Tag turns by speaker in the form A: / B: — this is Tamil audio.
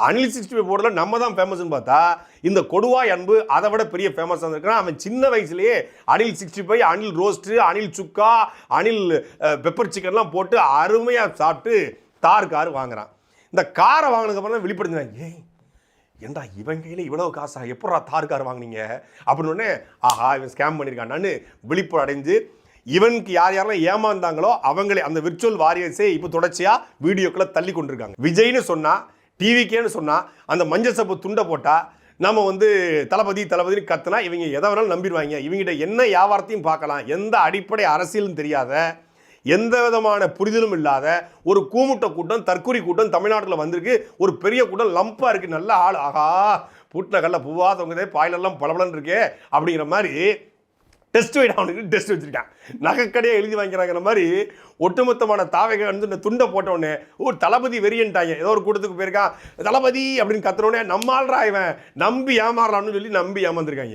A: அனில் 65 போர்டில் நம்ம தான் ஃபேமஸ்ன்னு பார்த்தா இந்த கொடுவாய் அன்பு அதை விட பெரிய ஃபேமஸாக இருக்கிறான். அவன் சின்ன வயசுலேயே அனில் 65, அனில் ரோஸ்ட்டு, அனில் சுக்கா, அனில் பெப்பர் சிக்கன்லாம் போட்டு அருமையாக சாப்பிட்டு தார் கார் வாங்குறான். இந்த காரை வாங்கினதுக்கப்புறம் தான் வெளிப்படுத்தினாங்க, ஏய் ஏண்டா இவன் கையில் இவ்வளோ காசா, எப்படா தார் கார் வாங்கினீங்க அப்படின்னு. ஆஹா இவன் ஸ்கேம் பண்ணியிருக்கான்னு விழிப்பு அடைஞ்சு இவனுக்கு யார் யாரெல்லாம் ஏமாந்தாங்களோ அவங்களே அந்த விர்ச்சுவல் வாரியர்ஸே இப்போ தொடர்ச்சியாக வீடியோக்களை தள்ளி கொண்டிருக்காங்க. விஜய்னு சொன்னால், டிவிக்கேன்னு சொன்னால், அந்த மஞ்சள் சப்பு துண்டை போட்டால் நம்ம தளபதினு கத்துனா இவங்க எதை வேணாலும் நம்பிடுவாங்க. இவங்ககிட்ட என்ன வியாபாரத்தையும் பார்க்கலாம். எந்த அடிப்படை அரசியலும் தெரியாத, எந்த விதமான புரிதலும் இல்லாத ஒரு கூமுட்ட கூட்டம், தற்கொலை கூட்டம் தமிழ்நாட்டில் வந்திருக்கு. ஒரு பெரிய கூட்டம் லம்பாக இருக்குது. நல்ல ஆள், ஆகா பூட்டின கல்ல பூவாதவங்கதே பாயிலெல்லாம் பளபளன்னு இருக்கே அப்படிங்கிற மாதிரி டெஸ்ட் வைட் அவனுக்கு டெஸ்ட் வச்சுருக்கான். நகைக்கடையை எழுதி வாங்கிக்கிறாங்கிற மாதிரி ஒட்டுமொத்தமான தாவைகள் வந்து இந்த துண்டை போட்டோடனே தளபதி வெறியன்ட்டாங்க. ஏதோ ஒரு கூட்டத்துக்கு போயிருக்கான், தளபதி அப்படின்னு கத்துறோடனே நம்மால்ரா இவன் நம்பி ஏமாறலாம்னு சொல்லி நம்பி ஏமாந்துருக்காங்க.